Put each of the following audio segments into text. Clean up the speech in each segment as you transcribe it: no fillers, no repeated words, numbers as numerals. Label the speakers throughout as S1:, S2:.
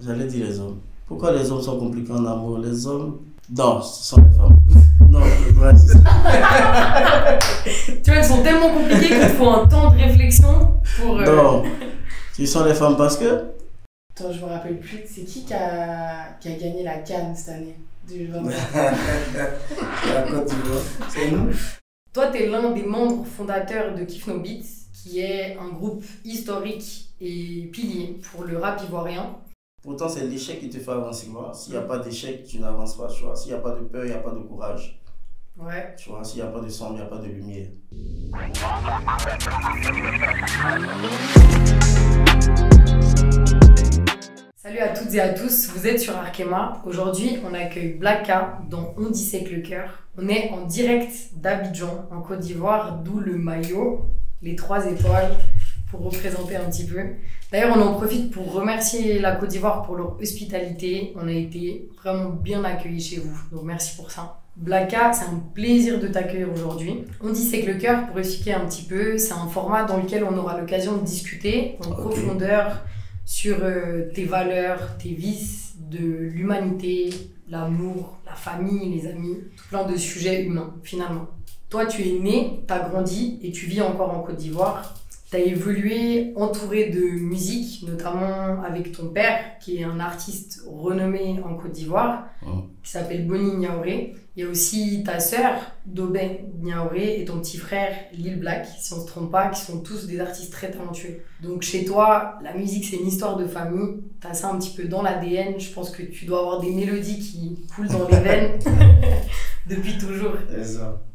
S1: J'allais dire les hommes. Pourquoi les hommes sont compliqués en amour? Les hommes... Non, ce sont les femmes. Non, je dois dire ça.
S2: Tu vois, elles sont tellement compliquées qu'il te faut un temps de réflexion pour...
S1: Non, ce sont les femmes parce que...
S3: Attends, je me rappelle plus. C'est qui a gagné la CAN cette année 2020?
S1: La Côte d'Ivoire, c'est nous.
S2: Toi, tu es l'un des membres fondateurs de Kif No Beats, qui est un groupe historique et pilier pour le rap ivoirien.
S1: Pourtant, c'est l'échec qui te fait avancer. S'il n'y a pas d'échec, tu n'avances pas. S'il n'y a pas de peur, il n'y a pas de courage.
S2: Ouais.
S1: Tu vois, s'il n'y a pas de sombre, il n'y a pas de lumière.
S2: Salut à toutes et à tous, vous êtes sur Arkema. Aujourd'hui, on accueille Blacka dans On dissèque le cœur. On est en direct d'Abidjan, en Côte d'Ivoire, d'où le maillot, les 3 étoiles, pour représenter un petit peu. D'ailleurs, on en profite pour remercier la Côte d'Ivoire pour leur hospitalité. On a été vraiment bien accueillis chez vous, donc merci pour ça. Blacka, c'est un plaisir de t'accueillir aujourd'hui. On dissèque le cœur, pour expliquer un petit peu, c'est un format dans lequel on aura l'occasion de discuter en profondeur sur tes valeurs, tes vices, de l'humanité, l'amour, la famille, les amis, tout plein de sujets humains finalement. Toi, tu es né, tu as grandi et tu vis encore en Côte d'Ivoire. Tu as évolué entouré de musique, notamment avec ton père, qui est un artiste renommé en Côte d'Ivoire, qui s'appelle Boni Niaouré. Il y a aussi ta sœur, Dobé Niaouré, et ton petit frère, Lil Black, si on ne se trompe pas, qui sont tous des artistes très talentueux. Donc chez toi, la musique, c'est une histoire de famille. Tu as ça un petit peu dans l'ADN. Je pense que tu dois avoir des mélodies qui coulent dans les veines depuis toujours.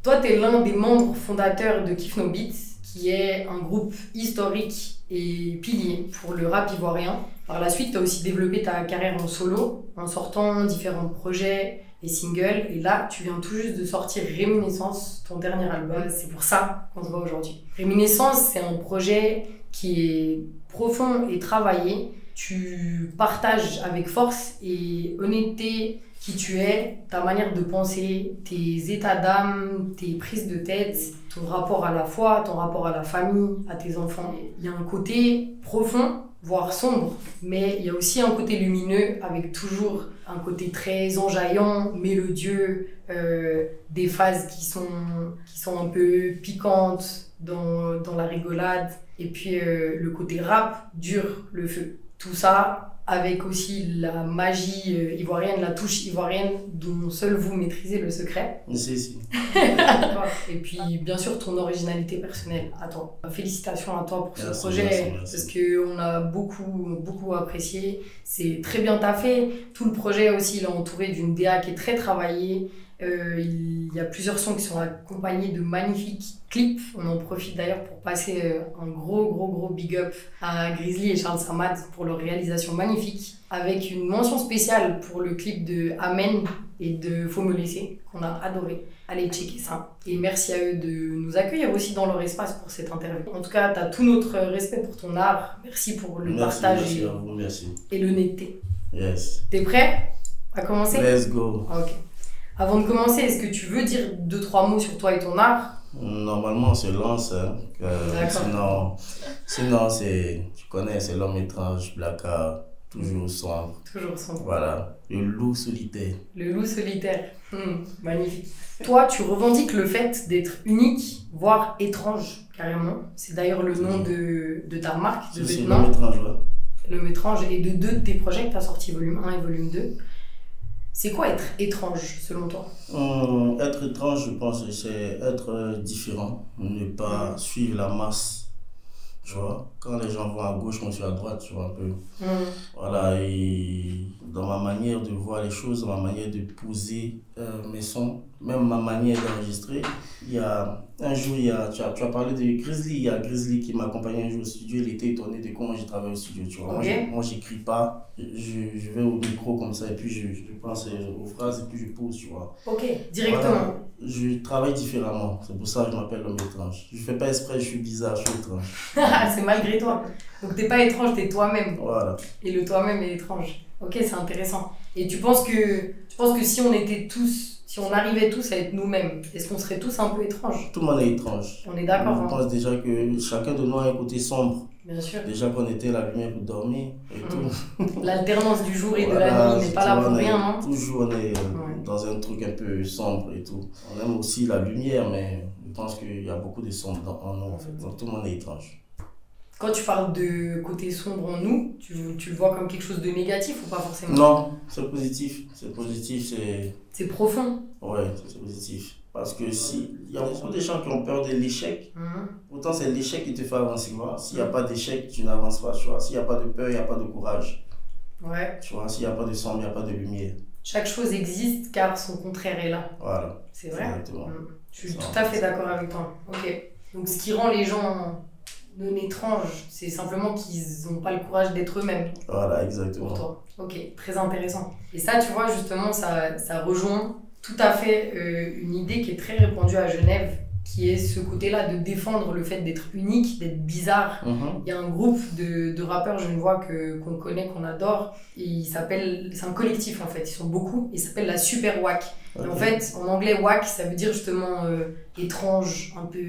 S2: Toi, tu es l'un des membres fondateurs de Kif No Beats, qui est un groupe historique et pilier pour le rap ivoirien. Par la suite, tu as aussi développé ta carrière en solo, en sortant différents projets et singles. Et là, tu viens tout juste de sortir Réminiscence, ton dernier album. C'est pour ça qu'on se voit aujourd'hui. Réminiscence, c'est un projet qui est profond et travaillé. Tu partages avec force et honnêteté qui tu es, ta manière de penser, tes états d'âme, tes prises de tête, ton rapport à la foi, ton rapport à la famille, à tes enfants. Il y a un côté profond, voire sombre, mais il y a aussi un côté lumineux avec toujours un côté très enjaillant, mélodieux, des phases qui sont un peu piquantes dans la rigolade, et puis le côté rap dure le feu. Tout ça avec aussi la magie ivoirienne, la touche ivoirienne dont seul vous maîtrisez le secret.
S1: Si.
S2: Et puis bien sûr ton originalité personnelle à toi. Félicitations à toi pour ce projet,
S1: merci.
S2: parce qu'on a beaucoup apprécié. C'est très bien taffé. Tout le projet aussi, il est entouré d'une DA qui est très travaillée. Il y a plusieurs sons qui sont accompagnés de magnifiques clips. On en profite d'ailleurs pour passer un gros big up à Grizzly et Charles Samad pour leur réalisation magnifique, avec une mention spéciale pour le clip de Amen et de Faut me laisser, qu'on a adoré. Allez checker ça. Et merci à eux de nous accueillir aussi dans leur espace pour cette interview. En tout cas, tu as tout notre respect pour ton art. Merci pour le partage et l'honnêteté.
S1: Yes.
S2: T'es prêt à commencer?
S1: Let's go.
S2: Ok. Avant de commencer, est-ce que tu veux dire 2-3 mots sur toi et ton art?
S1: Normalement, on se lance. Sinon tu connais, c'est l'homme étrange, Blacka, toujours sombre.
S2: Toujours sombre.
S1: Voilà, le loup solitaire.
S2: Le loup solitaire. Magnifique. Toi, tu revendiques le fait d'être unique, voire étrange, carrément. C'est d'ailleurs le nom de ta marque, de
S1: C'est
S2: vêtements.
S1: l'homme étrange, ouais.
S2: L'homme étrange, et de 2 de tes projets que tu as sortis, volume 1 et volume 2. C'est quoi être étrange, selon toi?
S1: Être étrange, je pense, c'est être différent, ne pas suivre la masse, tu vois. Quand les gens vont à gauche, moi je suis à droite, tu vois, un peu. Voilà, et dans ma manière de voir les choses, dans ma manière de poser mes sons, même ma manière d'enregistrer, il y a un jour, tu as parlé de Grizzly, il y a Grizzly qui m'a accompagné un jour au studio, il était étonné de comment j'ai travaillé au studio, tu vois.
S2: Okay.
S1: Moi j'écris pas, je vais au micro comme ça, et puis je pense aux phrases, et puis je pose, tu vois.
S2: Ok, directement.
S1: Voilà, je travaille différemment, c'est pour ça que je m'appelle l'homme étrange. Je fais pas exprès, je suis bizarre, je suis étrange.
S2: C'est malgré toi. Donc t'es pas étrange, t'es toi-même.
S1: Voilà.
S2: Et le toi-même est étrange. Ok, c'est intéressant. Et tu penses que si on arrivait tous à être nous-mêmes, est-ce qu'on serait tous un peu étranges?
S1: Tout le monde est étrange.
S2: On est d'accord.
S1: Je pense déjà que chacun de nous a un côté sombre.
S2: Bien sûr.
S1: Déjà qu'on était la lumière pour dormir et tout.
S2: L'alternance du jour et de
S1: Voilà,
S2: la nuit n'est pas là pour rien, non?
S1: Toujours on est dans un truc un peu sombre et tout. On aime aussi la lumière, mais je pense qu'il y a beaucoup de sombre en nous en fait. Donc tout le monde est étrange.
S2: Quand tu parles de côté sombre en nous, tu le vois comme quelque chose de négatif ou pas forcément?
S1: Non, c'est positif. C'est positif, c'est...
S2: C'est profond.
S1: Ouais, c'est positif. Parce que si... Il y a des gens qui ont peur de l'échec. Pourtant, c'est l'échec qui te fait avancer. S'il n'y a pas d'échec, tu n'avances pas. S'il n'y a pas de peur, il n'y a pas de courage.
S2: Ouais.
S1: Tu vois, s'il n'y a pas de sombre, il n'y a pas de lumière.
S2: Chaque chose existe car son contraire est là.
S1: Voilà.
S2: C'est vrai.
S1: Exactement.
S2: Je suis tout à fait d'accord avec toi. Ok. Donc, ce qui rend les gens non étranges, c'est simplement qu'ils n'ont pas le courage d'être eux-mêmes.
S1: Voilà, exactement.
S2: Pour toi. Ok, très intéressant. Et ça, tu vois, justement, ça rejoint tout à fait une idée qui est très répandue à Genève, qui est ce côté-là de défendre le fait d'être unique, d'être bizarre. Il y a un groupe de rappeurs genevois qu'on connaît, qu'on adore. Et c'est un collectif en fait, ils sont beaucoup. Il s'appelle la Super Wack. Okay. Et en fait, en anglais, wack, ça veut dire justement étrange, un peu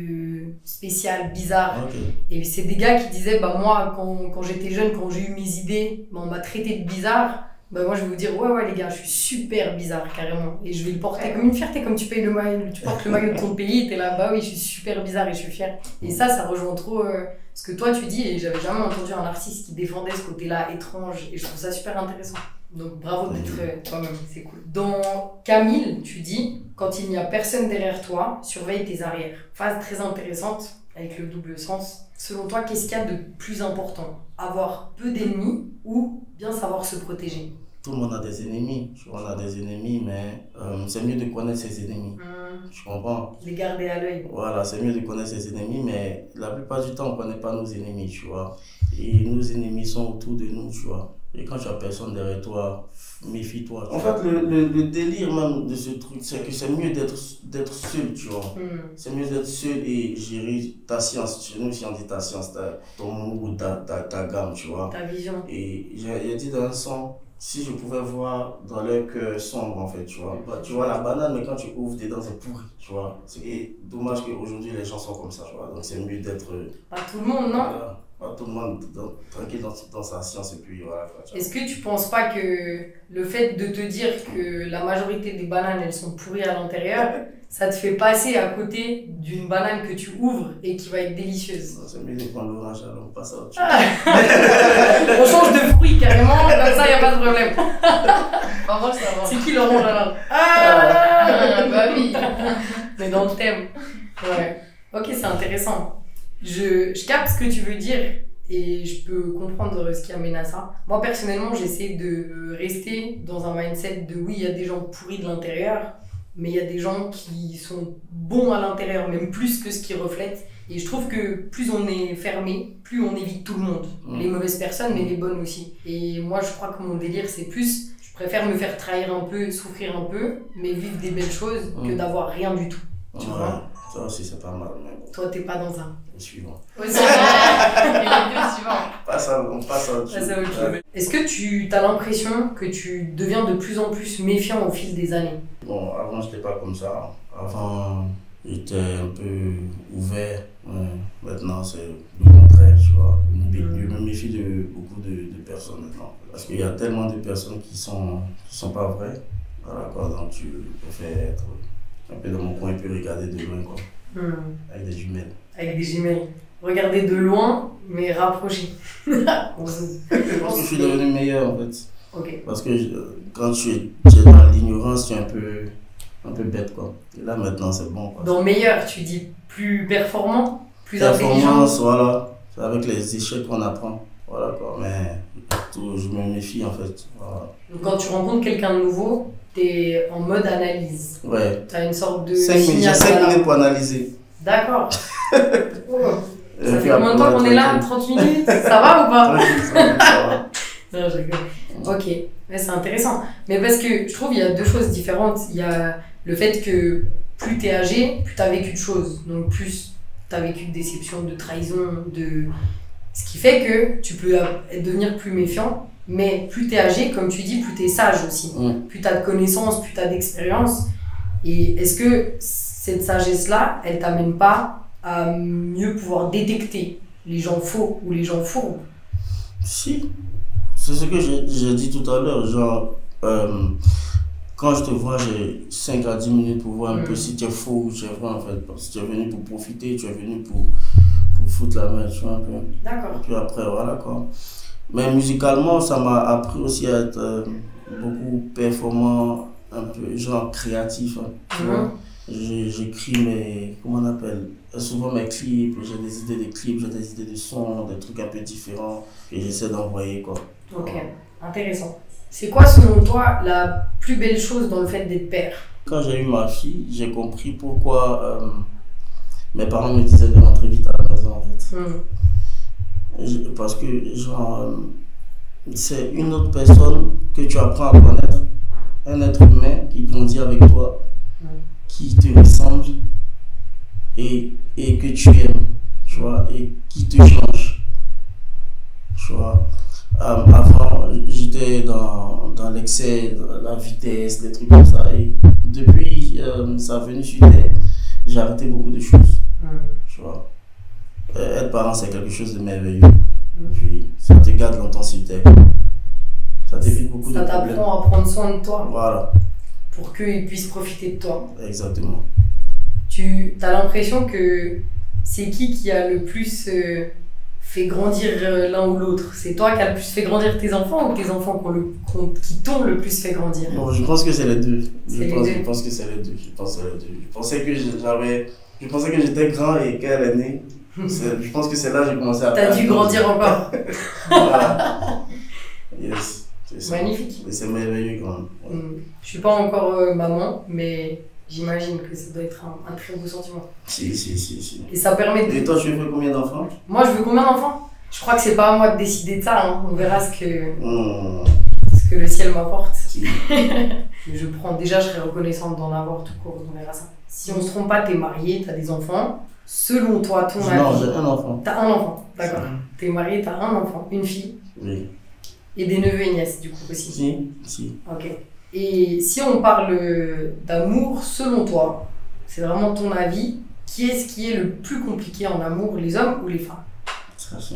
S2: spécial, bizarre. Okay. Et c'est des gars qui disaient, bah moi, quand j'étais jeune, quand j'ai eu mes idées, bah, on m'a traité de bizarre. Bah moi je vais vous dire ouais les gars, je suis super bizarre carrément et je vais le porter comme une fierté, comme tu payes le maillot, tu portes le maillot de ton pays, t'es là bah oui je suis super bizarre et je suis fière. Et ça rejoint trop ce que toi tu dis, et j'avais jamais entendu un artiste qui défendait ce côté-là étrange et je trouve ça super intéressant. Donc bravo d'être toi-même, c'est cool. Dans Camille, tu dis quand il n'y a personne derrière toi, surveille tes arrières. Phrase très intéressante avec le double sens. Selon toi, qu'est-ce qu'il y a de plus important? Avoir peu d'ennemis ou bien savoir se protéger?
S1: Tout le monde a des ennemis. On a des ennemis, mais c'est mieux de connaître ses ennemis. Tu comprends?
S2: Les garder à l'œil.
S1: Voilà, c'est mieux de connaître ses ennemis, mais la plupart du temps, on ne connaît pas nos ennemis, tu vois. Et nos ennemis sont autour de nous, tu vois. Et quand tu as personne derrière toi, méfie-toi. En fait, le délire même de ce truc, c'est que c'est mieux d'être seul, tu vois. C'est mieux d'être seul et gérer ta science. Chez nous, aussi, on dit ta science, ton monde ou ta gamme, tu vois.
S2: Ta vision.
S1: Et j'ai dit dans un son, si je pouvais voir dans leur cœur sombre, en fait, tu vois. Bah, tu vois la banane, mais quand tu ouvres dedans, c'est pourri, tu vois. C'est dommage qu'aujourd'hui, les gens sont comme ça, tu vois. Donc, c'est mieux d'être...
S2: Pas tout le monde, non?
S1: Pas tout le monde tranquille dans sa science, et puis voilà.
S2: Est-ce que tu penses pas que le fait de te dire que la majorité des bananes, elles sont pourries à l'intérieur, ça te fait passer à côté d'une banane que tu ouvres et qui va être délicieuse?
S1: C'est mieux de prendre l'orange, alors on passe à autre chose.
S2: On change de fruit carrément, comme ça, il n'y a pas de problème.
S3: Orange, ça va.
S2: C'est qui l'orange alors?
S3: Bah oui.
S2: Mais dans le thème. Ouais. Ok, c'est intéressant. Je capte ce que tu veux dire et je peux comprendre ce qui amène à ça. Moi, personnellement, j'essaie de rester dans un mindset de oui, il y a des gens pourris de l'intérieur, mais il y a des gens qui sont bons à l'intérieur, même plus que ce qu'ils reflètent. Et je trouve que plus on est fermé, plus on évite tout le monde. Les mauvaises personnes, mais les bonnes aussi. Et moi, je crois que mon délire, c'est plus, je préfère me faire trahir un peu, souffrir un peu, mais vivre des belles choses que d'avoir rien du tout. Tu vois?
S1: Ça aussi, c'est pas mal. Mais bon.
S2: Toi, t'es pas dans un.
S1: Le suivant.
S2: Et les deux suivants.
S1: On passe à autre chose.
S2: Ouais. Est-ce que tu as l'impression que tu deviens de plus en plus méfiant au fil des années?
S1: Bon, avant, je n'étais pas comme ça. Avant, j'étais un peu ouvert. Maintenant, c'est le contraire, tu vois. Je me méfie de beaucoup de personnes maintenant. Parce qu'il y a tellement de personnes qui sont pas vraies. Voilà, quoi. Donc, tu préfères être un peu dans mon coin et puis regarder de loin, quoi. Avec des jumelles.
S2: Avec des jumelles. Regarder de loin, mais rapprocher.
S1: Je pense que je suis devenu meilleur, en fait.
S2: Okay.
S1: Parce que quand tu es dans l'ignorance, tu es un peu bête, quoi. Et là, maintenant, c'est bon, quoi.
S2: Dans meilleur, tu dis plus performant, plus intelligent.
S1: Voilà. C'est avec les échecs qu'on apprend. Voilà, quoi. Mais je me méfie, en fait. Voilà.
S2: Donc, quand tu rencontres quelqu'un de nouveau, t'es en mode analyse.
S1: Ouais.
S2: T'as une sorte de.
S1: 5 minutes pour analyser.
S2: D'accord. Ça fait combien de temps qu'on est là? 30 minutes? Ça va ou pas?
S1: Ça va.
S2: Non, je rigole. Ok, ouais, c'est intéressant. Mais parce que je trouve qu'il y a deux choses différentes. Il y a le fait que plus t'es âgé, plus t'as vécu de choses. Donc plus t'as vécu de déception, de trahison, de... Ce qui fait que tu peux devenir plus méfiant. Mais plus t'es âgé, comme tu dis, plus t'es sage aussi. Plus t'as de connaissances, plus t'as d'expérience. Et est-ce que cette sagesse-là, elle t'amène pas à mieux pouvoir détecter les gens faux ou les gens fourbes.
S1: Si, c'est ce que j'ai dit tout à l'heure. Genre, quand je te vois, j'ai 5 à 10 minutes pour voir un peu si tu es faux ou tu es vrai en fait. Parce que tu es venu pour profiter, tu es venu pour foutre la main, tu vois un peu.
S2: D'accord.
S1: Et puis après, voilà quoi. Mais musicalement, ça m'a appris aussi à être beaucoup performant, un peu genre créatif. Hein, tu vois. J'écris mes, comment on appelle, souvent mes clips, j'ai des idées de clips, j'ai des idées de sons, des trucs un peu différents et j'essaie d'envoyer quoi.
S2: Ok, intéressant. C'est quoi selon toi la plus belle chose dans le fait d'être père?
S1: Quand j'ai eu ma fille, j'ai compris pourquoi mes parents me disaient de rentrer vite à la maison en fait. Parce que genre, c'est une autre personne que tu apprends à connaître, un être humain qui grandit avec toi, qui te ressemble et que tu aimes, tu vois, et qui te change, tu vois. Avant, j'étais dans l'excès, dans la vitesse, des trucs comme ça, et depuis ça est venu sur terre, j'ai arrêté beaucoup de choses, tu vois. Être parent, c'est quelque chose de merveilleux, puis ça te garde longtemps sur terre, ça t'évite beaucoup de problèmes.
S2: Ça t'apprend à prendre soin de toi.
S1: Voilà.
S2: Pour qu'ils puissent profiter de toi.
S1: Exactement.
S2: Tu as l'impression que c'est qui a le plus fait grandir l'un ou l'autre? C'est toi qui as le plus fait grandir tes enfants ou tes enfants qui t'ont le plus fait grandir?
S1: Bon, je pense que c'est les deux.
S2: Je
S1: pense que c'est les deux. Je pensais que j'étais grand et qu'elle est née. Je pense que c'est là que j'ai commencé à...
S2: T'as dû grandir encore.
S1: Voilà. Yes.
S2: Magnifique.
S1: Et c'est merveilleux quand même.
S2: Je suis pas encore maman, mais j'imagine que ça doit être un très beau sentiment.
S1: Si.
S2: Et ça permet de...
S1: Et toi, tu veux combien d'enfants?
S2: Moi, je veux combien d'enfants? Je crois que c'est pas à moi de décider de ça. Hein. On verra ce que le ciel m'apporte. Déjà, je serais reconnaissante d'en avoir tout court. On verra ça. Si on se trompe pas, t'es marié, t'as des enfants. Selon toi, ton avis...
S1: Non, j'ai un enfant.
S2: T'as un enfant, d'accord. T'es marié, t'as un enfant, une fille.
S1: Oui.
S2: Et des neveux et nièces, du coup, aussi.
S1: Si.
S2: Ok. Et si on parle d'amour, selon toi, c'est vraiment ton avis, qui est-ce qui est le plus compliqué en amour, les hommes ou les femmes? C'est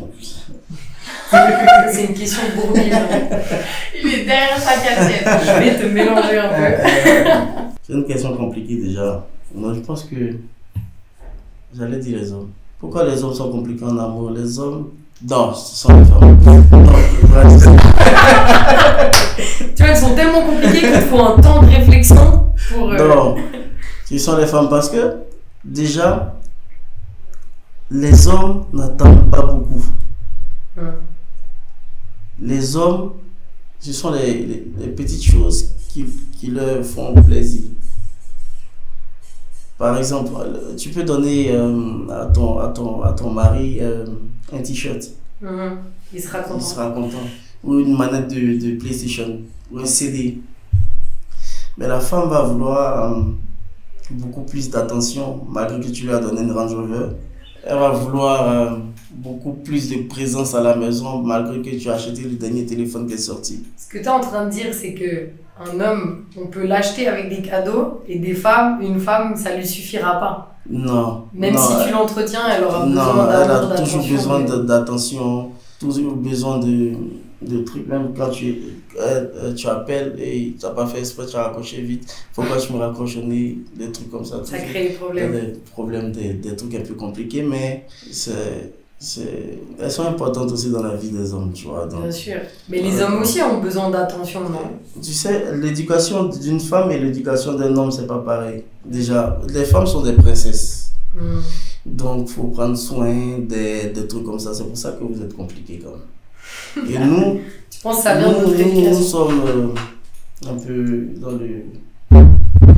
S2: une question bourbière.
S3: Il est derrière sa casquette.
S2: Je vais te mélanger un peu.
S1: C'est une question compliquée déjà. Moi, je pense que j'allais dire les hommes. Pourquoi les hommes sont compliqués en amour? Les hommes... Non, ce sont les femmes.
S2: Tu vois, ils sont tellement compliqués qu'il faut un temps de réflexion pour...
S1: Non, ce sont les femmes parce que, déjà, les hommes n'attendent pas beaucoup. Les hommes, ce sont les petites choses qui leur font plaisir. Par exemple, tu peux donner à ton mari un t-shirt.
S2: Il sera content.
S1: Il sera content. Ou une manette de PlayStation. Ou un CD. Mais la femme va vouloir beaucoup plus d'attention, malgré que tu lui as donné une Range Rover. Elle va vouloir beaucoup plus de présence à la maison, malgré que tu as acheté le dernier téléphone qui est sorti.
S2: Ce que tu es en train de dire, c'est que un homme, on peut l'acheter avec des cadeaux, et une femme, ça lui suffira pas.
S1: Non.
S2: Même si tu l'entretiens, elle aura besoin
S1: d'amour,
S2: d'attention.
S1: Elle a toujours besoin d'attention, toujours besoin de trucs. Même quand tu appelles et tu n'as pas fait exprès, tu as raccroché vite. Pourquoi tu me raccroches au nez? Des trucs comme ça.
S2: Ça crée des problèmes.
S1: Des problèmes, des trucs un peu compliqués, mais elles sont importantes aussi dans la vie des hommes, tu vois. Donc,
S2: bien sûr. Mais les hommes aussi ont besoin d'attention, non?
S1: Tu sais, l'éducation d'une femme et l'éducation d'un homme, c'est pas pareil. Déjà, les femmes sont des princesses. Donc, il faut prendre soin des trucs comme ça. C'est pour ça que vous êtes compliqués quand même. Et nous,
S2: tu penses que ça vient de notre éducation?
S1: Nous sommes un peu dans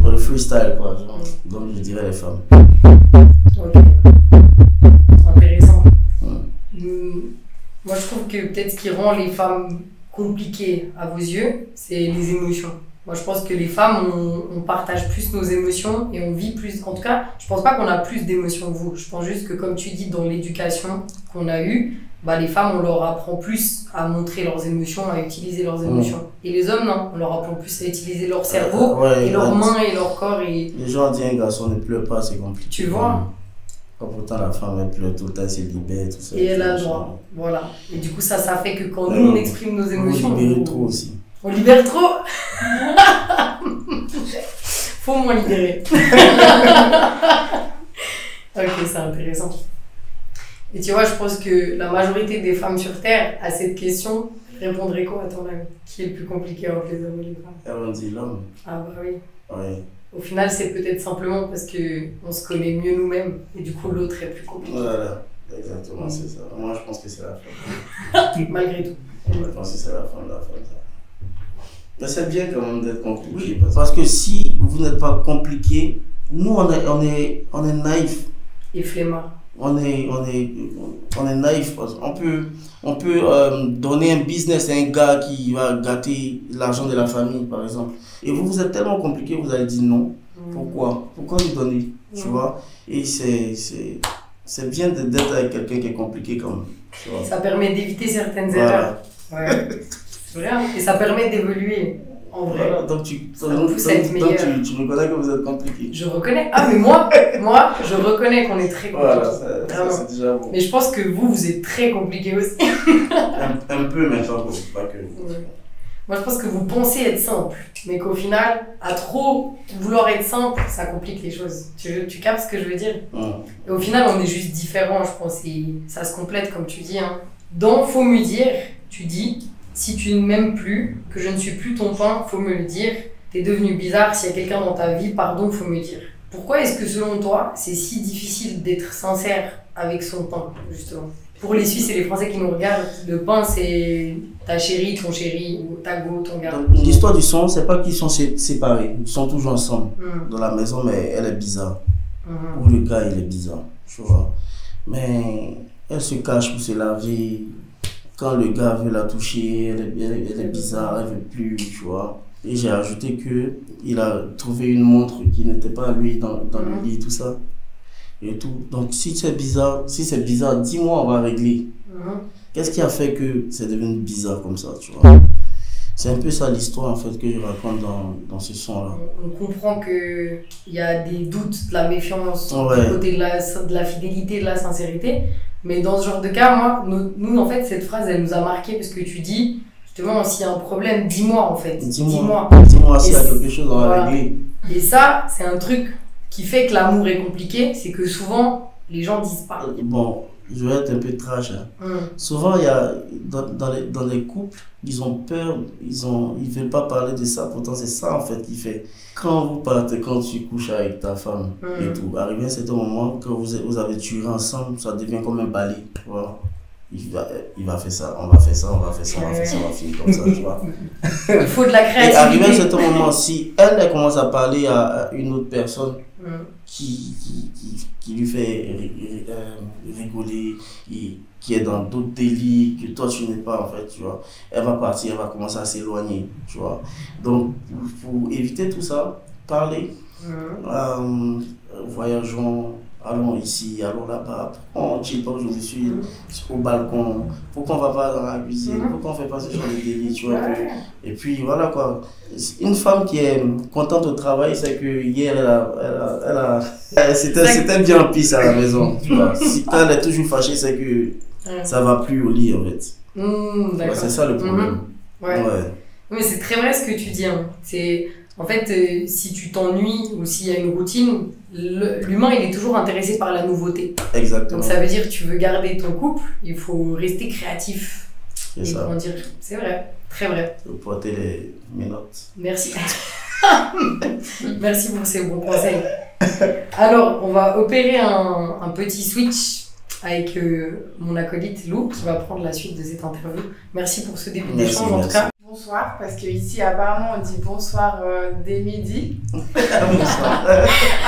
S1: le freestyle, quoi. Genre. Donc, je dirais les femmes.
S2: Ok. Intéressant. Moi, je trouve que peut-être ce qui rend les femmes compliquées à vos yeux, c'est les émotions. Moi, je pense que les femmes, on partage plus nos émotions et on vit plus. En tout cas, je pense pas qu'on a plus d'émotions que vous. Je pense juste que, comme tu dis, dans l'éducation qu'on a eue, les femmes, on leur apprend plus à montrer leurs émotions, à utiliser leurs émotions. Et les hommes, non. On leur apprend plus à utiliser leur cerveau, et leurs mains et leur corps. Et...
S1: Les gens disent un garçon ne pleure pas, c'est compliqué.
S2: Tu vois?
S1: Pourtant, la femme, elle pleure tout le temps, elle se libère, tout ça.
S2: Et elle a le droit. Voilà. Et du coup, ça fait que quand nous, on exprime nos émotions.
S1: On libère trop aussi.
S2: On libère trop. Faut moins libérer. Ok, c'est intéressant. Et tu vois, je pense que la majorité des femmes sur Terre, à cette question, répondraient quoi à ton avis? Qui est le plus compliqué entre les hommes et les femmes?
S1: Elles vont dire l'homme.
S2: Ah bah oui.
S1: Ouais.
S2: Au final, c'est peut-être simplement parce qu'on se connaît mieux nous-mêmes et du coup, l'autre est plus compliqué.
S1: Voilà, exactement, c'est ça. Moi, je pense que c'est la femme.
S2: Malgré tout.
S1: Je pense que c'est la femme, ça. Mais c'est bien quand même d'être compliqué. Parce que si vous n'êtes pas compliqué, nous, on est naïfs.
S2: Et flemmard.
S1: On est naïf. On peut donner un business à un gars qui va gâter l'argent de la famille, par exemple. Et vous êtes tellement compliqué, vous allez dire non. Pourquoi lui donner, tu vois? Et c'est bien d'être avec quelqu'un qui est compliqué quand même. Tu vois?
S2: Ça permet d'éviter certaines erreurs. Ouais. C'est vrai, hein. Et ça permet d'évoluer. En vrai.
S1: Voilà, donc tu me reconnais que vous êtes compliqué.
S2: Je reconnais. Ah, mais moi, je reconnais qu'on est très compliqué.
S1: Voilà, ça c'est déjà bon.
S2: Mais je pense que vous êtes très compliqué aussi.
S1: un peu, mais pas que.
S2: Ouais. Moi, je pense que vous pensez être simple, mais qu'au final, à trop vouloir être simple, ça complique les choses. Tu captes ce que je veux dire? Et au final, on est juste différents, je pense, et ça se complète, comme tu dis. Hein. Dans Faut me dire, tu dis... Si tu ne m'aimes plus, que je ne suis plus ton pain, faut me le dire. T'es devenu bizarre, s'il y a quelqu'un dans ta vie, pardon, faut me dire. Pourquoi est-ce que selon toi, c'est si difficile d'être sincère avec son pain, justement? Pour les Suisses et les Français qui nous regardent, le pain, c'est ta chérie, ton chéri, ou ta go, ton gars.
S1: L'histoire du son, c'est pas qu'ils sont séparés, ils sont toujours ensemble dans la maison, mais elle est bizarre. Ou le gars, il est bizarre, tu vois. Mais elle se cache pour se laver. Quand le gars veut la toucher, elle est bizarre, elle veut plus, tu vois. Et j'ai ajouté qu'il a trouvé une montre qui n'était pas à lui dans le lit, tout ça. Et tout. Donc si c'est bizarre, dis-moi, on va régler. Qu'est-ce qui a fait que c'est devenu bizarre comme ça, tu vois? C'est un peu ça l'histoire en fait que je raconte dans ce son-là.
S2: On comprend qu'il y a des doutes, de la méfiance, du côté de la fidélité, de la sincérité. Mais dans ce genre de cas, moi, nous, en fait, cette phrase, elle nous a marqué parce que tu dis, justement, s'il y a un problème, dis-moi, en fait.
S1: Dis-moi s'il y a quelque chose à régler. Et
S2: ça, c'est un truc qui fait que l'amour est compliqué, c'est que souvent, les gens disent pas.
S1: Bon, je vais être un peu trash. Souvent, il y a, dans les couples, ils ont peur, ils veulent pas parler de ça. Pourtant, c'est ça, en fait, qui fait. Quand vous partez, quand tu couches avec ta femme et tout, arrivé à un certain moment, que vous avez tué ensemble, ça devient comme un balai, tu vois. Il va faire ça, on va faire ça, on va finir comme ça, tu vois.
S2: Il faut de la créativité.
S1: Et arrivé à un certain moment, si elle commence à parler à une autre personne qui lui fait rigoler, qui est dans d'autres délits que toi tu n'es pas en fait, tu vois, elle va partir, elle va commencer à s'éloigner, tu vois. Donc pour éviter tout ça, parler, voyageons, allons ici, allons là-bas, pourquoi on ne chill pas aujourd'hui au balcon, pourquoi on ne va pas dans la cuisine, pourquoi on ne fait pas ce genre de délit, tu vois. Et puis voilà quoi. Une femme qui est contente au travail, c'est que hier, c'était bien pisse à la maison, tu vois. Si quand elle est toujours fâchée, c'est que ça ne va plus au lit en fait. C'est ça le problème.
S2: Mais c'est très vrai ce que tu dis. Hein. En fait, si tu t'ennuies ou s'il y a une routine, l'humain il est toujours intéressé par la nouveauté.
S1: Exactement.
S2: Donc ça veut dire que tu veux garder ton couple, il faut rester créatif.
S1: C'est ça.
S2: C'est vrai, très vrai.
S1: Je vais pointer mes notes.
S2: Merci. Merci pour ces bons conseils. Alors, on va opérer un petit switch avec mon acolyte Lou qui va prendre la suite de cette interview. Merci pour ce début d'échange en tout cas.
S3: Bonsoir, parce qu'ici apparemment on dit bonsoir dès midi.
S1: Bonsoir.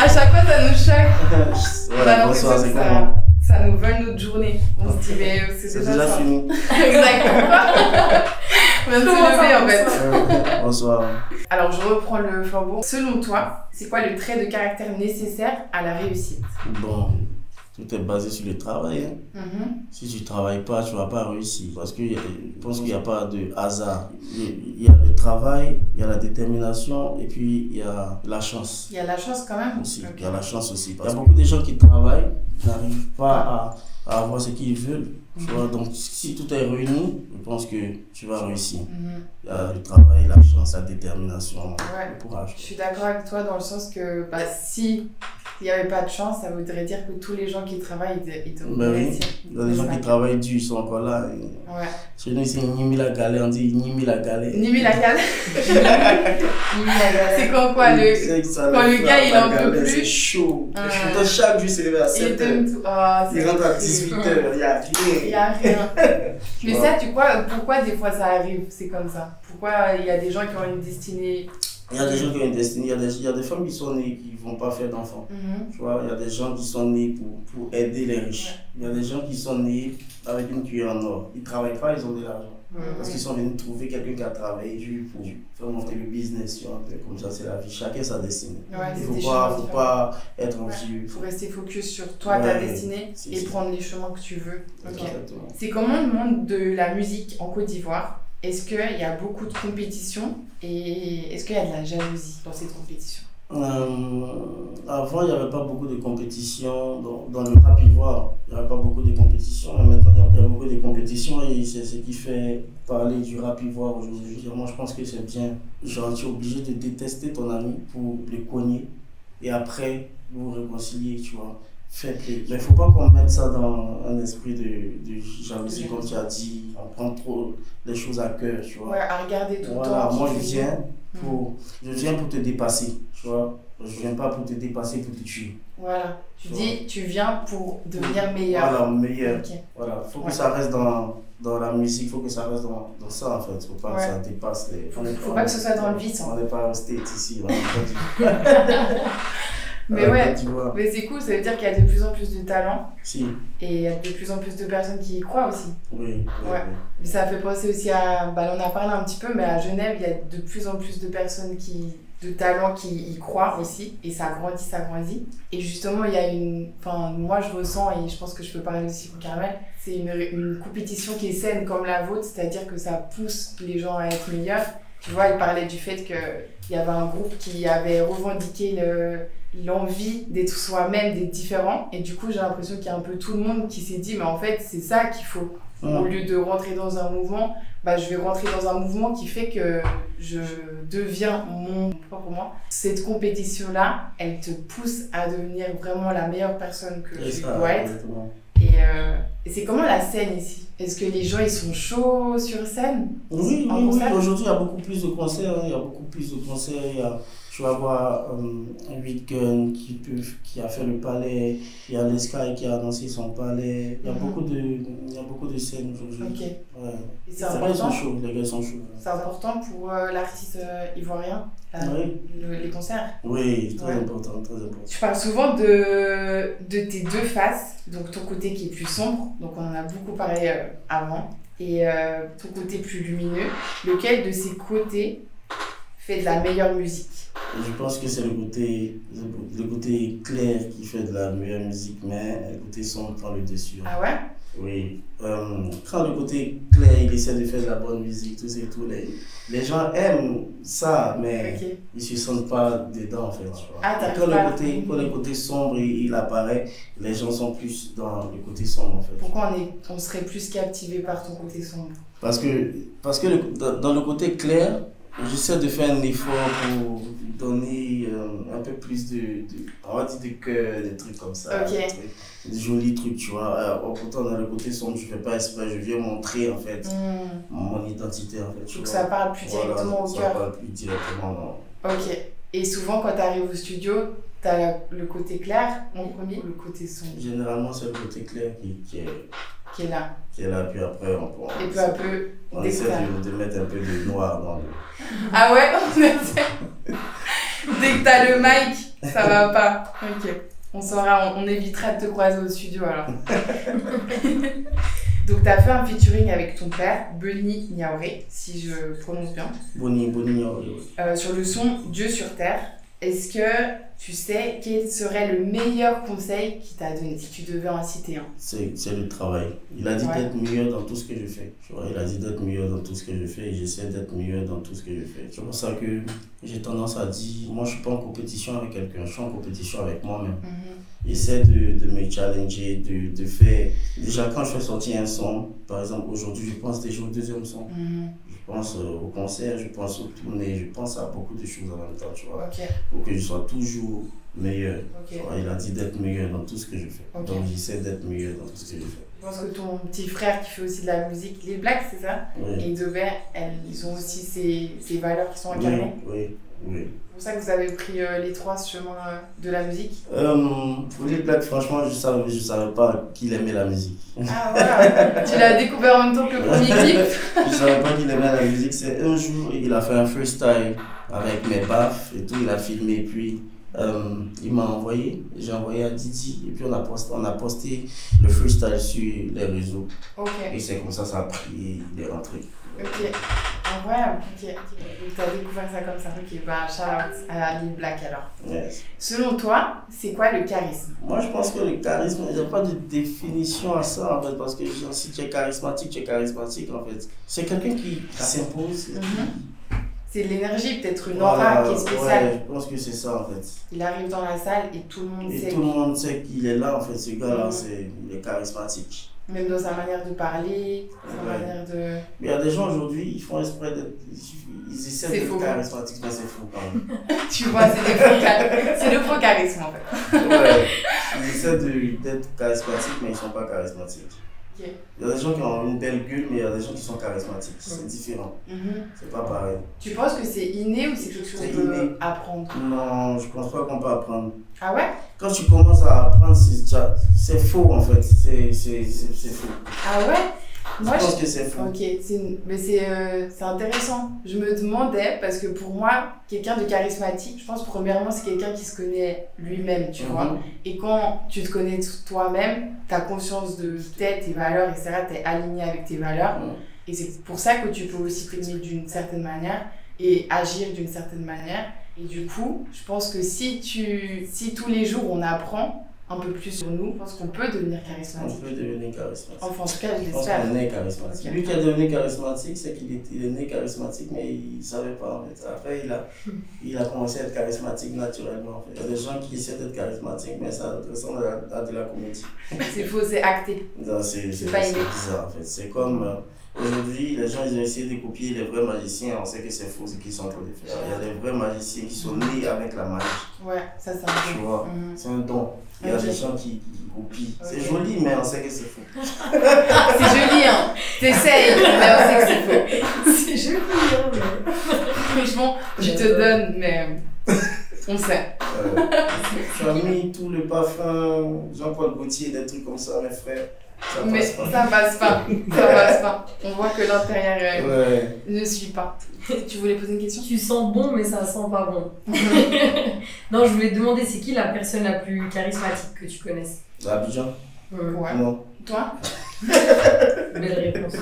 S3: À chaque fois ça nous choque.
S1: Voilà, bonsoir, c'est comment?
S3: Ça nous vole notre journée. On se dit mais c'est
S1: déjà fini.
S3: Exactement. On vient de se lever en fait.
S1: Bonsoir.
S3: Alors je reprends le flambeau. Selon toi, c'est quoi le trait de caractère nécessaire à la réussite?
S1: Bon, tout est basé sur le travail. Hein. Si tu ne travailles pas, tu ne vas pas réussir. Parce que je pense qu'il n'y a pas de hasard. Il y a le travail, il y a la détermination et puis il y a la chance.
S3: Il y a la chance quand même
S1: aussi. Il y a la chance aussi. Il y a beaucoup de gens qui travaillent, n'arrivent pas à avoir ce qu'ils veulent. Tu vois, donc si tout est réuni, je pense que tu vas réussir. Il y a le travail, la chance, la détermination, le courage.
S3: Je suis d'accord avec toi dans le sens que si il n'y avait pas de chance, ça voudrait dire que tous les gens qui travaillent, ils devraient réussir.
S1: Il y a des gens qui travaillent dur, ils sont encore là. Chez nous, c'est Nimi la galère, on dit Nimi la galère.
S3: Nimi la galère. C'est quand quoi le gars il en peut plus.
S1: C'est chaud. Chaque jour, c'est levé à 7h. Il rentre à 18h, il n'y a rien.
S3: Il n'y a rien. Mais ça, pourquoi des fois ça arrive? C'est comme ça. Pourquoi il y a des gens qui ont une destinée?
S1: Il y a des gens qui ont une destinée, il y a des femmes qui sont nées qui ne vont pas faire d'enfants. Tu vois, il y a des gens qui sont nés pour aider les riches. Il y a des gens qui sont nés avec une cuillère en or. Ils ne travaillent pas, ils ont de l'argent. Parce qu'ils sont venus trouver quelqu'un qui a travaillé dur pour faire monter le business. Tu vois, comme ça, c'est la vie. Chacun sa destinée. Il ne faut pas être anxieux.
S3: Il faut rester focus sur toi, ta destinée et prendre les chemins que tu veux. C'est comment le monde de la musique en Côte d'Ivoire? Est-ce qu'il y a beaucoup de compétitions et est-ce qu'il y a de la jalousie dans cette compétition?
S1: Avant, il n'y avait pas beaucoup de compétitions dans le rap ivoire. Il n'y avait pas beaucoup de compétitions. Et maintenant, il y a beaucoup de compétitions et c'est ce qui fait parler du rap ivoire aujourd'hui. Moi, je pense que c'est bien. Genre, tu es obligé de détester ton ami pour le cogner et après, vous réconcilier, tu vois. Mais il ne faut pas qu'on mette ça dans un esprit de jalousie, comme tu as dit. On prend trop les choses à cœur, tu vois.
S3: À regarder tout le temps.
S1: Moi, je viens pour te dépasser, tu vois. Je viens pas pour te dépasser, pour te tuer.
S3: Voilà. Tu viens pour devenir meilleur.
S1: Voilà, meilleur. Voilà. Faut que ça reste dans la musique, il faut que ça reste dans ça, en fait. Il ne faut pas que ça dépasse les...
S3: Faut pas que ce soit dans le vice.
S1: On n'est pas resté ici.
S3: Mais mais c'est cool, ça veut dire qu'il y a de plus en plus de talents. Et il y a de plus en plus de personnes qui y croient aussi.
S1: Oui.
S3: Ça fait penser aussi à, on en a parlé un petit peu, mais à Genève, il y a de plus en plus de personnes de talents qui y croient aussi. Et ça grandit. Et justement, il y a moi je ressens, et je pense que je peux parler aussi pour Caramel, c'est une compétition qui est saine comme la vôtre, c'est-à-dire que ça pousse les gens à être meilleurs. Tu vois, il parlait du fait qu'il y avait un groupe qui avait revendiqué l'envie d'être soi-même, d'être différent. Et du coup, j'ai l'impression qu'il y a un peu tout le monde qui s'est dit, mais en fait, c'est ça qu'il faut. Au lieu de rentrer dans un mouvement, je vais rentrer dans un mouvement qui fait que je deviens mon propre moi. Cette compétition-là, elle te pousse à devenir vraiment la meilleure personne que tu dois être. Et c'est comment la scène ici? Est-ce que les gens ils sont chauds sur scène?
S1: Oui. Aujourd'hui, il y a beaucoup plus de concerts. Tu vas voir un Weeknd qui a fait le palais, il y a Lesky qui a annoncé son palais. Il y a beaucoup de scènes aujourd'hui.
S3: Et c'est important.
S1: Les gars sont chauds.
S3: C'est important pour l'artiste ivoirien, les concerts.
S1: Oui, très important.
S3: Tu parles souvent de tes deux faces, donc ton côté qui est plus sombre, donc on en a beaucoup parlé avant, et ton côté plus lumineux. Lequel de ces côtés fait de la meilleure musique?
S1: Je pense que c'est le côté clair qui fait de la meilleure musique, mais le côté sombre prend le dessus.
S3: Ah ouais?
S1: Oui. Quand le côté clair, il essaie de faire de la bonne musique, tout, les gens aiment ça, mais ils ne se sentent pas dedans, en fait. Tu vois. Quand le côté sombre, il apparaît, les gens sont plus dans le côté sombre, en fait.
S3: Pourquoi on serait plus captivé par ton côté sombre?
S1: Parce que dans le côté clair, j'essaie de faire un effort pour donner un peu plus on va dire de cœur, des trucs comme ça. Des jolis trucs, tu vois. Pourtant, dans le côté sombre, je ne fais pas exprès, je viens montrer en fait mon identité en fait.
S3: Donc ça parle plus directement au cœur.
S1: Ça parle plus directement, non.
S3: Et souvent, quand tu arrives au studio, tu as le côté clair en premier ou le côté sombre?
S1: Généralement, c'est le côté clair qui est
S3: là.
S1: Puis après,
S3: et peu à peu,
S1: on essaie de mettre un peu de noir dans le...
S3: Ah ouais, on essaie. Dès que t'as le mic, ça va pas. On évitera de te croiser au studio alors. Donc t'as fait un featuring avec ton père, Boni Niaouré, si je prononce bien.
S1: Boni Niaouré,
S3: sur le son Dieu sur Terre. est-ce que tu sais quel serait le meilleur conseil qu'il t'a donné, si tu devais en citer un?
S1: C'est le travail. Il a dit d'être meilleur dans tout ce que je fais. Tu vois, il a dit d'être meilleur dans tout ce que je fais et j'essaie d'être meilleur dans tout ce que je fais. C'est pour ça que j'ai tendance à dire, moi je suis pas en compétition avec quelqu'un, je suis en compétition avec moi-même. J'essaie de me challenger, de faire... Déjà quand je fais sortir un son, par exemple aujourd'hui je pense déjà au deuxième son. Je pense au concert, je pense aux tournées, je pense à beaucoup de choses en même temps, tu vois. Pour que je sois toujours meilleur. Tu vois, il a dit d'être meilleur dans tout ce que je fais. Donc j'essaie d'être meilleur dans tout ce que je fais.
S3: Je pense que ton petit frère qui fait aussi de la musique, les Blacks, c'est ça?
S1: Oui.
S3: Et Dover, ils ont aussi ces valeurs qui sont incarnées.
S1: Oui.
S3: C'est pour ça que vous avez pris les trois ce chemin de la musique.
S1: Pour les Blacks, franchement, je savais pas qu'il aimait la musique.
S3: Ah voilà, tu l'as découvert en même temps que le premier clip.
S1: Je savais pas qu'il aimait la musique. C'est un jour, il a fait un freestyle avec mes baffes et tout, il a filmé, puis il m'a envoyé, j'ai envoyé à Didi, et puis on a posté le freestyle sur les réseaux. Et c'est comme ça a pris et il est rentré.
S3: Ok, incroyable. Ok. Donc tu as découvert ça comme ça. Ok, bah shout out à Lil Black alors.
S1: Yes.
S3: Selon toi, c'est quoi le charisme?
S1: Moi je pense que le charisme, il n'y a pas de définition à ça en fait, parce que si tu es charismatique en fait. C'est quelqu'un qui s'impose.
S3: C'est l'énergie, peut-être une aura qui est spéciale.
S1: Ouais, je pense que c'est ça en fait.
S3: Il arrive dans la salle et tout le monde sait.
S1: Tout le monde sait qu'il est là en fait, ce gars-là, il est charismatique.
S3: Même dans sa manière de parler, sa manière de...
S1: Mais il y a des gens aujourd'hui, ils font exprès d'être... Ils essaient d'être charismatiques, mais c'est fou quand même.
S3: Tu vois, c'est le faux charisme en fait.
S1: Ouais, ils essaient d'être charismatiques, mais ils ne sont pas charismatiques.
S3: Okay.
S1: Il y a des gens qui ont une belle gueule, mais il y a des gens qui sont charismatiques. C'est différent. C'est pas pareil.
S3: Tu penses que c'est inné ou c'est quelque chose qu'on peut apprendre?
S1: Non, je pense pas qu'on peut apprendre.
S3: Ah ouais?
S1: Quand tu commences à apprendre, c'est faux en fait. C'est faux.
S3: Ah ouais?
S1: Moi, je pense que c'est faux.
S3: Ok, mais c'est intéressant. Je me demandais, parce que pour moi, quelqu'un de charismatique, je pense premièrement, c'est quelqu'un qui se connaît lui-même, tu vois. Et quand tu te connais toi-même, tu as conscience de tes valeurs, etc., tu es aligné avec tes valeurs. Et c'est pour ça que tu peux aussi t'aimer d'une certaine manière et agir d'une certaine manière. Et du coup, je pense que si tous les jours on apprend un peu plus sur nous, je pense qu'on peut devenir charismatique.
S1: On peut devenir charismatique.
S3: Enfin, en tout cas, je l'espère.
S1: Je pense qu'on est charismatique. Okay. Lui qui est devenu charismatique, c'est qu'il est né charismatique, mais il ne savait pas en fait. Après, il a commencé à être charismatique naturellement. En fait. Il y a des gens qui essaient d'être charismatiques, mais ça ressemble à de la comédie.
S3: C'est faux, c'est acté.
S1: C'est bizarre en fait. C'est comme... aujourd'hui, les gens ils ont essayé de copier les vrais magiciens, on sait que c'est faux ce qu'ils sont en train de faire. Il y a des vrais magiciens qui sont nés avec la magie.
S3: Ouais, ça c'est un don.
S1: Tu vois, c'est un don. Il y a des gens qui copient. C'est joli, mais on sait que c'est faux.
S3: C'est joli, hein. T'essayes, mais on sait que c'est faux.
S2: C'est joli, hein. Mais...
S3: Franchement, tu te donnes, mais on sait.
S1: Tu as mis tout le parfum, Jean-Paul Gaultier, des trucs comme ça, mes frères.
S3: Ça passe pas. On voit que l'intérieur ne suit pas. Tu voulais poser une question?
S2: Tu sens bon, mais ça sent pas bon. Non, je voulais te demander, c'est qui la personne la plus charismatique que tu connaisses?
S1: Abidjan.
S3: Ouais.
S1: Non.
S3: Toi?
S2: Belle réponse.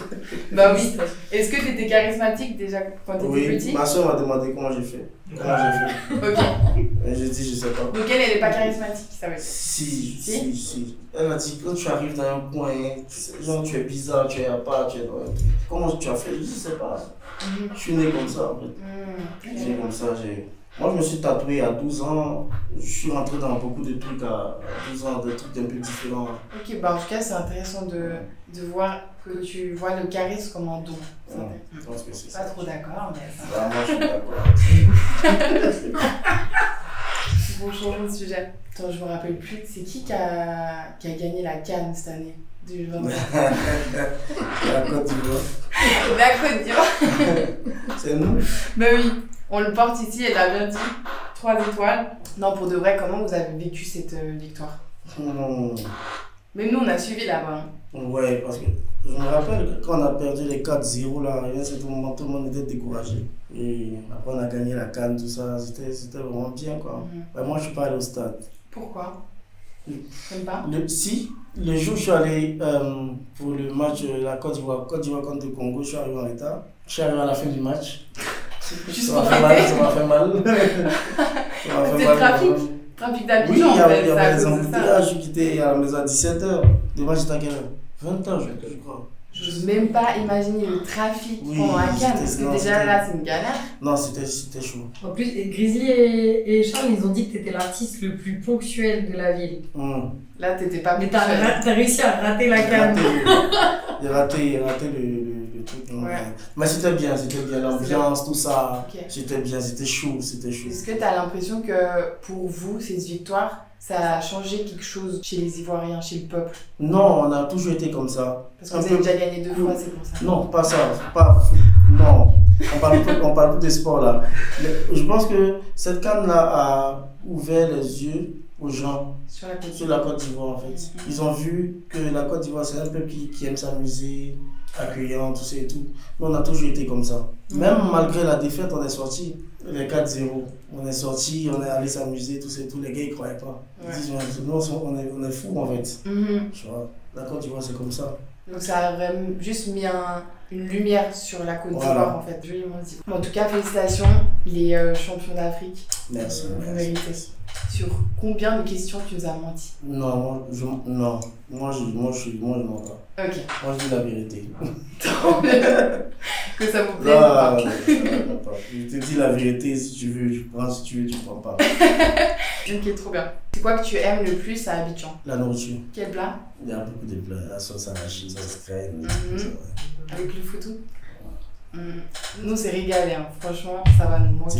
S3: Bah oui. Est-ce que tu étais charismatique déjà quand tu étais petit?
S1: Ma soeur m'a demandé comment j'ai fait.
S3: Ok.
S1: Et j'ai dit, je sais pas.
S3: Donc elle n'est pas charismatique, ça veut dire?
S1: Si. Elle m'a dit, quand tu arrives dans un coin, genre tu es bizarre, tu es à part, comment tu as fait? Je sais pas. Je suis né comme ça en fait. Je suis né comme ça. Moi, je me suis tatoué à 12 ans. Je suis rentré dans beaucoup de trucs à 12 ans, des trucs un peu différents.
S3: Ok, bah en tout cas, c'est intéressant de voir que tu vois le charisme comme un don.
S1: Je pense que c'est ça.
S3: Pas trop d'accord, mais...
S1: Bah, moi, je suis d'accord.
S3: Bon, changeons de sujet. Attends, je me rappelle plus. C'est qui a gagné la CAN cette année 2023?
S1: La Côte d'Ivoire.
S3: La Côte d'Ivoire.
S1: C'est nous?
S3: Bah oui. On le porte ici, elle l'a bien dit. 3 étoiles. Non, pour de vrai, comment vous avez vécu cette victoire? Même nous, on a suivi là-bas.
S1: Ouais, parce que je me rappelle que quand on a perdu les 4-0, là, à ce moment, tout le monde était découragé. Et après, on a gagné la CAN, tout ça. C'était vraiment bien, quoi. Ouais, moi, je suis pas allé au stade.
S3: Pourquoi? T'aimes pas?
S1: Le jour où je suis allé pour le match de la Côte d'Ivoire contre le Congo, je suis arrivé en retard. Je suis arrivé à la fin du match.
S3: Juste
S1: Ça
S3: pour
S1: m'a fait mal,
S3: fêter.
S1: ça m'a fait mal. Ça m'a fait
S3: C'était
S1: mal,
S3: le trafic.
S1: vraiment.
S3: Trafic
S1: Oui,
S3: d'Abidjan,
S1: il y
S3: en fait,
S1: avait
S3: c'est à
S1: des
S3: cause de ça.
S1: embouteillages. Je quittais à la maison à 17h. Demain, j'étais à quelle heure? 20h, je crois.
S3: Je n'ose même pas imaginer le trafic
S1: Oui,
S3: pendant la canne, parce
S1: c'était-
S3: que
S1: non,
S3: déjà
S1: c'était-
S3: là, c'est une galère.
S1: Non, c'était chaud.
S2: En plus, Grizzly et Charles, ils ont dit que t'étais l'artiste le plus ponctuel de la ville.
S3: Là, t'étais pas
S2: Mais
S3: ponctuel.
S2: t'as réussi à rater la canne.
S1: Il a raté le truc. Non.
S3: Ouais.
S1: Mais c'était bien, l'ambiance, tout ça.
S3: Ok.
S1: C'était bien, c'était chaud.
S3: Est-ce que tu as l'impression que pour vous, cette victoire, ça a changé quelque chose chez les Ivoiriens, chez le peuple?
S1: Non, on a toujours été comme ça.
S3: Parce que vous avez déjà gagné 2 fois, c'est pour ça.
S1: Non, pas ça. Non. On parle plus de sport là. Mais je pense que cette canne-là a ouvert les yeux aux gens
S3: Sur la côte.
S1: sur la Côte d'Ivoire en fait. Ils ont vu que la Côte d'Ivoire c'est un peuple qui aime s'amuser, accueillant, tout ça et tout. Mais on a toujours été comme ça. Même malgré la défaite, on est sorti. Les 4-0. On est sorti, on est allé s'amuser, tout ça et tout. Les gars ils croyaient pas. Ils disent, nous on est fous en fait. Tu vois, la Côte d'Ivoire c'est comme ça.
S3: Donc ça a vraiment juste mis une lumière sur la Côte d'Ivoire
S1: Voilà.
S3: en fait, joliment dit. Bon, en tout cas, félicitations, les champions d'Afrique.
S1: Merci.
S3: Vous méritez. Sur combien de questions tu nous as menti?
S1: Non, moi je mens pas.
S3: Ok.
S1: Moi je dis la vérité.
S3: Tant mieux. Que ça vous plaise ou pas?
S1: Non, je te dis la vérité, si tu veux, je prends, si tu veux, tu prends pas.
S3: Ok, trop bien. C'est quoi que tu aimes le plus à Abidjan?
S1: La nourriture.
S3: Quel plat?
S1: Il y a beaucoup de plats, la sauce arachide, la sauce crème.
S3: Avec le foutou? Nous, c'est régalé, hein. Franchement, ça va nous manquer.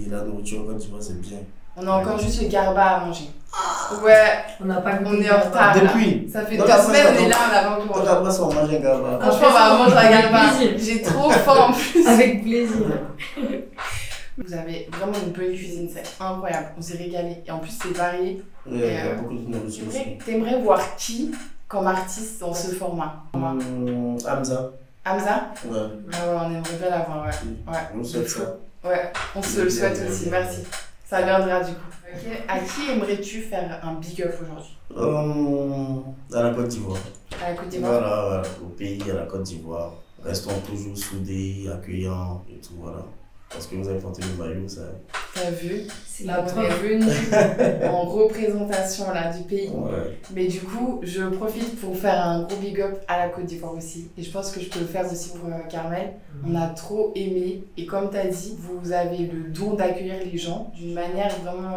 S1: Et la nourriture, quand tu vois, c'est bien.
S3: On a encore juste le garba à manger. Ouais,
S2: On n'a pas
S3: on est en retard. Là.
S1: Depuis.
S3: Ça fait
S1: Donc,
S3: 2
S1: après,
S3: semaines, on
S1: donc-
S3: est là, on a pas encore
S1: Donc
S3: mangé.
S1: après ça, on mange un gaba.
S3: Franchement, on va manger la garba.
S2: Avec plaisir.
S3: J'ai trop faim en plus.
S2: Avec plaisir.
S3: Vous avez vraiment une bonne cuisine, c'est incroyable. On s'est régalé. Et en plus, c'est varié.
S1: Il y a beaucoup de nourriture aussi.
S3: T'aimerais voir qui comme artiste dans ce format?
S1: Hamza.
S3: Hamza?
S1: Ouais.
S3: Ah ouais, on aimerait bien l'avoir, ouais. Ouais.
S1: On souhaite ça.
S3: Ouais, on se le souhaite aussi, merci. Ça viendra du coup. Ok. À qui aimerais-tu faire un big up aujourd'hui?
S1: À la Côte d'Ivoire.
S3: À la Côte d'Ivoire?
S1: Voilà, au pays, à la Côte d'Ivoire. Restons toujours soudés, accueillants et tout, voilà. Parce que vous avez porté le maillot, ça.
S3: T'as vu?
S2: C'est
S3: Là,
S2: la
S3: on est
S2: preuve.
S3: venu en représentation là, du pays.
S1: Ouais.
S3: Mais du coup, je profite pour faire un gros big up à la Côte d'Ivoire aussi. Et je pense que je peux le faire aussi pour Carmel. On a trop aimé. Et comme tu as dit, vous avez le don d'accueillir les gens d'une manière vraiment...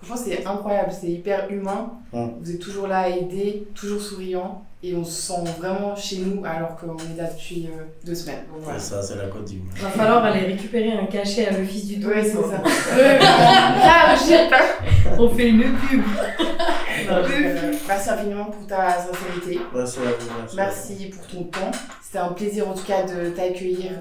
S3: Franchement, c'est incroyable. C'est hyper humain. Vous êtes toujours là à aider, toujours souriant. Et on se sent vraiment chez nous alors qu'on est là depuis 2 semaines. Donc, voilà.
S1: Ça, c'est la Côte d'Ivoire.
S2: Va falloir aller récupérer un cachet à l'office du
S3: Ouais, c'est
S2: tourisme.
S3: ça. Ah, j'ai peur.
S2: On fait une pub.
S3: Merci infiniment pour ta sincérité.
S1: Merci à vous.
S3: Merci pour ton temps. C'était un plaisir en tout cas de t'accueillir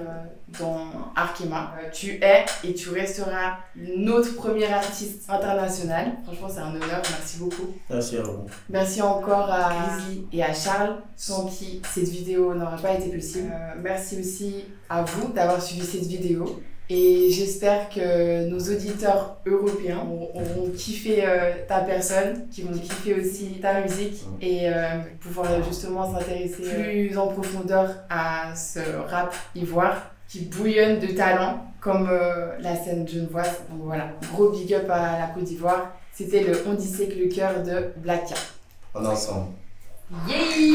S3: dans Arkema. Tu es et tu resteras notre première artiste internationale. Franchement, c'est un honneur. Merci beaucoup.
S1: Merci à vous.
S3: Merci encore à Grizzly et à Charles, sans qui cette vidéo n'aurait pas été possible. Merci aussi à vous d'avoir suivi cette vidéo. Et j'espère que nos auditeurs européens auront kiffé ta personne, qui vont kiffer aussi ta musique et pouvoir justement s'intéresser plus en profondeur à ce rap ivoire qui bouillonne de talent comme la scène genevoise. Donc voilà, gros big up à la Côte d'Ivoire. C'était le On dissèque le cœur de Blacka.
S1: On est ensemble.
S2: Yeah!